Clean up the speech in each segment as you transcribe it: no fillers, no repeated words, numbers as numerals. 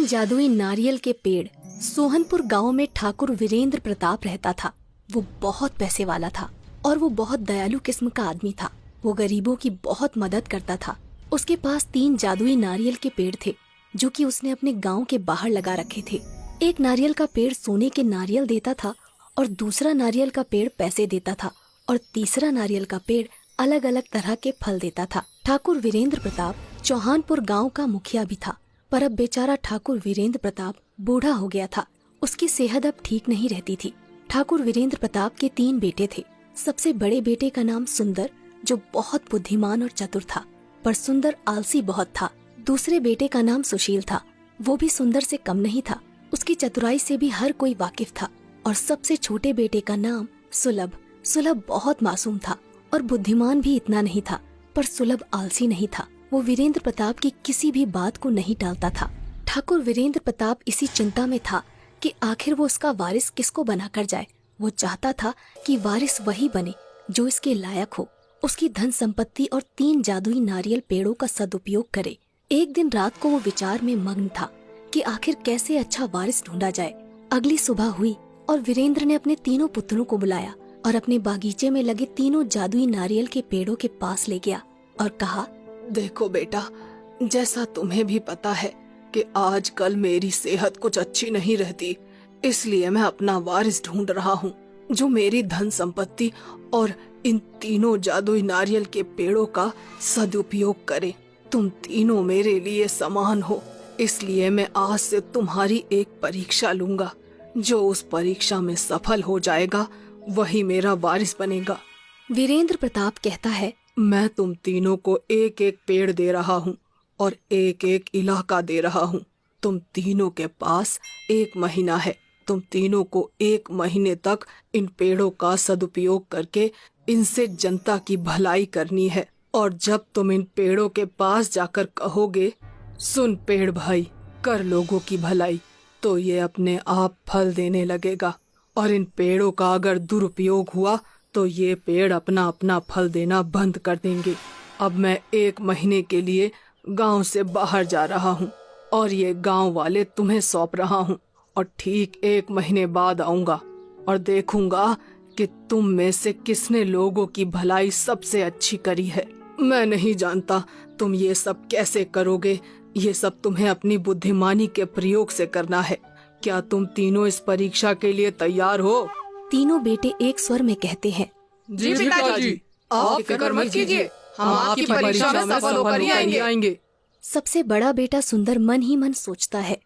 तीन जादुई नारियल के पेड़। सोहनपुर गांव में ठाकुर वीरेंद्र प्रताप रहता था। वो बहुत पैसे वाला था और वो बहुत दयालु किस्म का आदमी था। वो गरीबों की बहुत मदद करता था। उसके पास तीन जादुई नारियल के पेड़ थे जो कि उसने अपने गांव के बाहर लगा रखे थे। एक नारियल का पेड़ सोने के नारियल देता था और दूसरा नारियल का पेड़ पैसे देता था और तीसरा नारियल का पेड़ अलग अलग तरह के फल देता था। ठाकुर वीरेंद्र प्रताप चौहानपुर गांव का मुखिया भी था, पर अब बेचारा ठाकुर वीरेंद्र प्रताप बूढ़ा हो गया था। उसकी सेहत अब ठीक नहीं रहती थी। ठाकुर वीरेंद्र प्रताप के तीन बेटे थे। सबसे बड़े बेटे का नाम सुंदर, जो बहुत बुद्धिमान और चतुर था, पर सुंदर आलसी बहुत था। दूसरे बेटे का नाम सुशील था। वो भी सुंदर से कम नहीं था। उसकी चतुराई से भी हर कोई वाकिफ था। और सबसे छोटे बेटे का नाम सुलभ। सुलभ बहुत मासूम था और बुद्धिमान भी इतना नहीं था, पर सुलभ आलसी नहीं था। वो वीरेंद्र प्रताप की किसी भी बात को नहीं टालता था। ठाकुर वीरेंद्र प्रताप इसी चिंता में था कि आखिर वो उसका वारिस किसको बनाकर जाए। वो चाहता था कि वारिस वही बने जो इसके लायक हो, उसकी धन संपत्ति और तीन जादुई नारियल पेड़ों का सदुपयोग करे। एक दिन रात को वो विचार में मग्न था कि आखिर कैसे अच्छा वारिस ढूंढा जाए। अगली सुबह हुई और वीरेंद्र ने अपने तीनों पुत्रों को बुलाया और अपने बागीचे में लगे तीनों जादुई नारियल के पेड़ों के पास ले गया और कहा, देखो बेटा, जैसा तुम्हें भी पता है कि आजकल मेरी सेहत कुछ अच्छी नहीं रहती, इसलिए मैं अपना वारिस ढूंढ रहा हूँ जो मेरी धन संपत्ति और इन तीनों जादुई नारियल के पेड़ों का सदुपयोग करे। तुम तीनों मेरे लिए समान हो, इसलिए मैं आज से तुम्हारी एक परीक्षा लूंगा। जो उस परीक्षा में सफल हो जाएगा वही मेरा वारिस बनेगा। वीरेंद्र प्रताप कहता है, मैं तुम तीनों को एक एक पेड़ दे रहा हूँ और एक एक इलाका दे रहा हूँ। तुम तीनों के पास 1 महीना है। तुम तीनों को 1 महीने तक इन पेड़ों का सदुपयोग करके इनसे जनता की भलाई करनी है। और जब तुम इन पेड़ों के पास जाकर कहोगे, सुन पेड़ भाई, कर लोगों की भलाई, तो ये अपने आप फल देने लगेगा। और इन पेड़ों का अगर दुरुपयोग हुआ तो ये पेड़ अपना अपना फल देना बंद कर देंगे। अब मैं 1 महीने के लिए गांव से बाहर जा रहा हूँ और ये गांव वाले तुम्हें सौंप रहा हूँ। और ठीक 1 महीने बाद आऊंगा और देखूंगा कि तुम में से किसने लोगों की भलाई सबसे अच्छी करी है। मैं नहीं जानता तुम ये सब कैसे करोगे। ये सब तुम्हें अपनी बुद्धिमानी के प्रयोग से करना है। क्या तुम तीनों इस परीक्षा के लिए तैयार हो? तीनों बेटे एक स्वर में कहते हैं, जी पिताजी, आप फिक्र मत कीजिए, हम आपकी परीक्षा में सफल होकर ही आएंगे। सबसे बड़ा बेटा सुंदर मन ही मन सोचता है,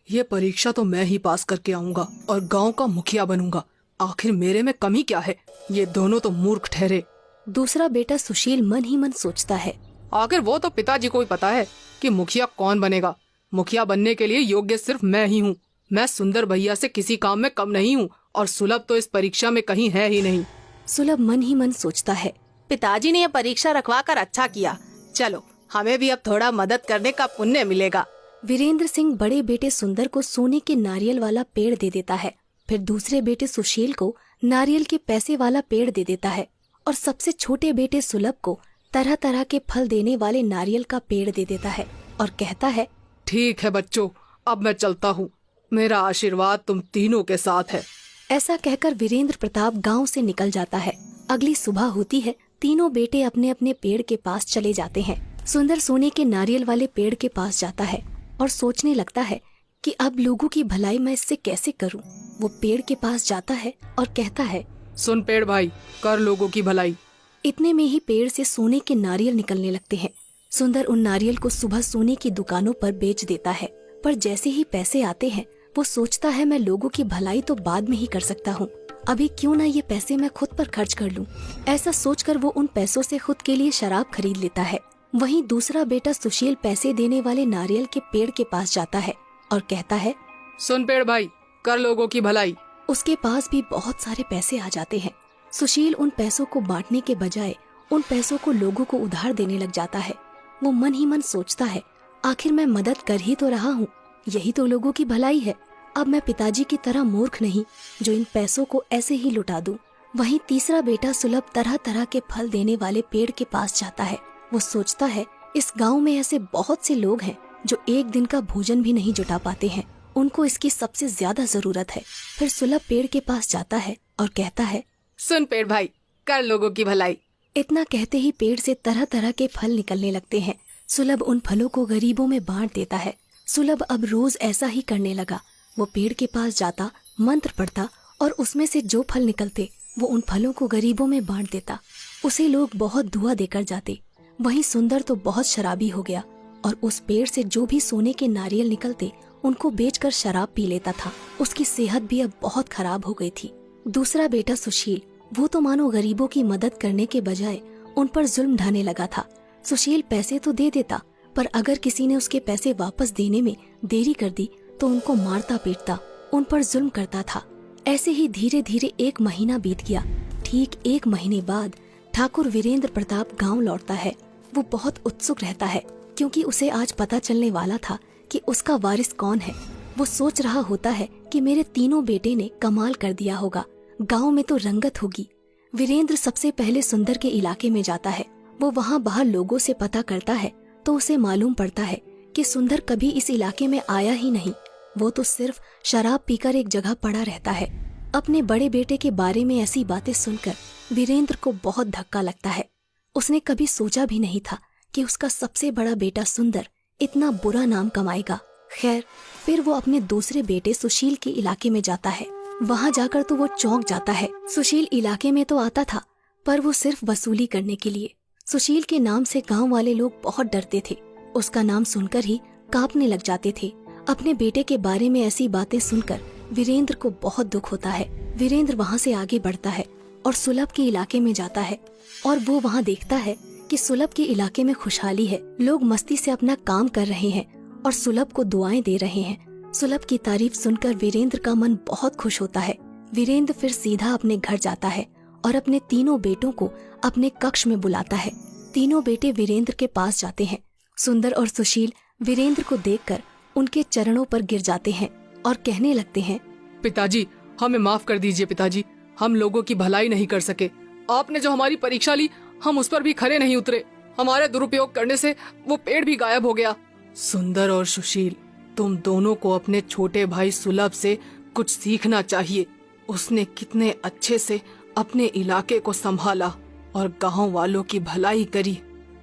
ये परीक्षा तो मैं ही पास करके आऊंगा और गांव का मुखिया बनूंगा। आखिर मेरे में कमी क्या है? ये दोनों तो मूर्ख ठहरे। दूसरा बेटा सुशील मन ही मन सोचता है, आखिर वो तो पिताजी को भी पता है कि मुखिया कौन बनेगा। मुखिया बनने के लिए योग्य सिर्फ मैं ही हूँ। मैं सुंदर भैया से किसी काम में कम नहीं हूँ और सुलभ तो इस परीक्षा में कहीं है ही नहीं। सुलभ मन ही मन सोचता है, पिताजी ने यह परीक्षा रखवा कर अच्छा किया। चलो, हमें भी अब थोड़ा मदद करने का पुण्य मिलेगा। वीरेंद्र सिंह बड़े बेटे सुंदर को सोने के नारियल वाला पेड़ दे देता है। फिर दूसरे बेटे सुशील को नारियल के पैसे वाला पेड़ दे देता है और सबसे छोटे बेटे सुलभ को तरह तरह के फल देने वाले नारियल का पेड़ दे देता है और कहता है, ठीक है बच्चों, अब मैं चलता हूँ। मेरा आशीर्वाद तुम तीनों के साथ है। ऐसा कहकर वीरेंद्र प्रताप गांव से निकल जाता है। अगली सुबह होती है। तीनों बेटे अपने अपने पेड़ के पास चले जाते हैं। सुंदर सोने के नारियल वाले पेड़ के पास जाता है और सोचने लगता है कि अब लोगों की भलाई मैं इससे कैसे करूं। वो पेड़ के पास जाता है और कहता है, सुन पेड़ भाई, कर लोगों की भलाई। इतने में ही पेड़ से सोने के नारियल निकलने लगते हैं। सुंदर उन नारियल को सुबह सोने की दुकानों पर बेच देता है, पर जैसे ही पैसे आते हैं वो सोचता है, मैं लोगों की भलाई तो बाद में ही कर सकता हूँ, अभी क्यों ना ये पैसे मैं खुद पर खर्च कर लूँ। ऐसा सोचकर वो उन पैसों से खुद के लिए शराब खरीद लेता है। वहीं दूसरा बेटा सुशील पैसे देने वाले नारियल के पेड़ के पास जाता है और कहता है, सुन पेड़ भाई, कर लोगों की भलाई। उसके पास भी बहुत सारे पैसे आ जाते हैं। सुशील उन पैसों को बांटने के बजाय उन पैसों को लोगों को उधार देने लग जाता है। वो मन ही मन सोचता है, आखिर मैं मदद कर ही तो रहा हूँ, यही तो लोगों की भलाई है। अब मैं पिताजी की तरह मूर्ख नहीं जो इन पैसों को ऐसे ही लुटा दूं। वहीं तीसरा बेटा सुलभ तरह तरह के फल देने वाले पेड़ के पास जाता है। वो सोचता है, इस गांव में ऐसे बहुत से लोग हैं जो एक दिन का भोजन भी नहीं जुटा पाते हैं, उनको इसकी सबसे ज्यादा जरूरत है। फिर सुलभ पेड़ के पास जाता है और कहता है, सुन पेड़ भाई, कर लोगों की भलाई। इतना कहते ही पेड़ से तरह तरह के फल निकलने लगते हैं। सुलभ उन फलों को गरीबों में बांट देता है। सुलभ अब रोज ऐसा ही करने लगा। वो पेड़ के पास जाता, मंत्र पढ़ता और उसमें से जो फल निकलते वो उन फलों को गरीबों में बांट देता। उसे लोग बहुत दुआ देकर जाते। वहीं सुंदर तो बहुत शराबी हो गया और उस पेड़ से जो भी सोने के नारियल निकलते उनको बेचकर शराब पी लेता था। उसकी सेहत भी अब बहुत खराब हो गई थी। दूसरा बेटा सुशील, वो तो मानो गरीबों की मदद करने के बजाय उन पर जुल्म ढाने लगा था। सुशील पैसे तो दे देता, पर अगर किसी ने उसके पैसे वापस देने में देरी कर दी तो उनको मारता पीटता, उन पर जुल्म करता था। ऐसे ही धीरे धीरे 1 महीना बीत गया। ठीक 1 महीने बाद ठाकुर वीरेंद्र प्रताप गांव लौटता है। वो बहुत उत्सुक रहता है क्योंकि उसे आज पता चलने वाला था कि उसका वारिस कौन है। वो सोच रहा होता है कि मेरे तीनों बेटे ने कमाल कर दिया होगा, गांव में तो रंगत होगी। वीरेंद्र सबसे पहले सुंदर के इलाके में जाता है। वो वहाँ बाहर लोगों से पता करता है तो उसे मालूम पड़ता है कि सुंदर कभी इस इलाके में आया ही नहीं। वो तो सिर्फ शराब पीकर एक जगह पड़ा रहता है। अपने बड़े बेटे के बारे में ऐसी बातें सुनकर वीरेंद्र को बहुत धक्का लगता है। उसने कभी सोचा भी नहीं था कि उसका सबसे बड़ा बेटा सुंदर इतना बुरा नाम कमाएगा। खैर, फिर वो अपने दूसरे बेटे सुशील के इलाके में जाता है। वहाँ जाकर तो वो चौंक जाता है। सुशील इलाके में तो आता था, पर वो सिर्फ वसूली करने के लिए। सुशील के नाम से गांव वाले लोग बहुत डरते थे। उसका नाम सुनकर ही कांपने लग जाते थे। अपने बेटे के बारे में ऐसी बातें सुनकर वीरेंद्र को बहुत दुख होता है। वीरेंद्र वहाँ से आगे बढ़ता है और सुलभ के इलाके में जाता है और वो वहाँ देखता है कि सुलभ के इलाके में खुशहाली है। लोग मस्ती से अपना काम कर रहे हैं और सुलभ को दुआएं दे रहे हैं। सुलभ की तारीफ सुनकर वीरेंद्र का मन बहुत खुश होता है। वीरेंद्र फिर सीधा अपने घर जाता है और अपने तीनों बेटों को अपने कक्ष में बुलाता है। तीनों बेटे वीरेंद्र के पास जाते हैं। सुंदर और सुशील वीरेंद्र को देखकर उनके चरणों पर गिर जाते हैं और कहने लगते हैं, पिताजी, हमें माफ कर दीजिए पिताजी, हम लोगों की भलाई नहीं कर सके। आपने जो हमारी परीक्षा ली, हम उस पर भी खरे नहीं उतरे। हमारे दुरुपयोग करने से वो पेड़ भी गायब हो गया। सुंदर और सुशील, तुम दोनों को अपने छोटे भाई सुलभ से कुछ सीखना चाहिए। उसने कितने अच्छे से अपने इलाके को संभाला और गांव वालों की भलाई करी।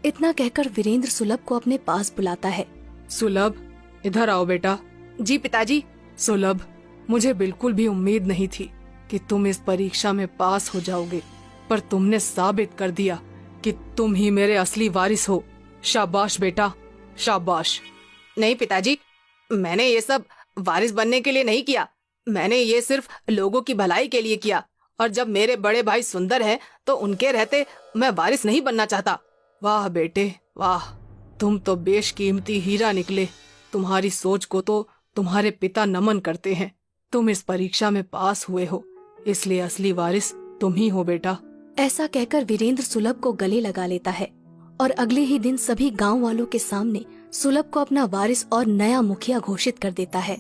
इतना कहकर वीरेंद्र सुलभ को अपने पास बुलाता है। सुलभ, इधर आओ बेटा। जी पिताजी। सुलभ, मुझे बिल्कुल भी उम्मीद नहीं थी कि तुम इस परीक्षा में पास हो जाओगे, पर तुमने साबित कर दिया कि तुम ही मेरे असली वारिस हो। शाबाश बेटा, शाबाश। नहीं पिताजी, मैंने ये सब वारिस बनने के लिए नहीं किया। मैंने ये सिर्फ लोगों की भलाई के लिए किया। और जब मेरे बड़े भाई सुंदर हैं तो उनके रहते मैं वारिस नहीं बनना चाहता। वाह बेटे वाह, तुम तो बेशकीमती हीरा निकले। तुम्हारी सोच को तो तुम्हारे पिता नमन करते हैं। तुम इस परीक्षा में पास हुए हो, इसलिए असली वारिस तुम ही हो बेटा। ऐसा कहकर वीरेंद्र सुलभ को गले लगा लेता है और अगले ही दिन सभी गांव वालों के सामने सुलभ को अपना वारिस और नया मुखिया घोषित कर देता है।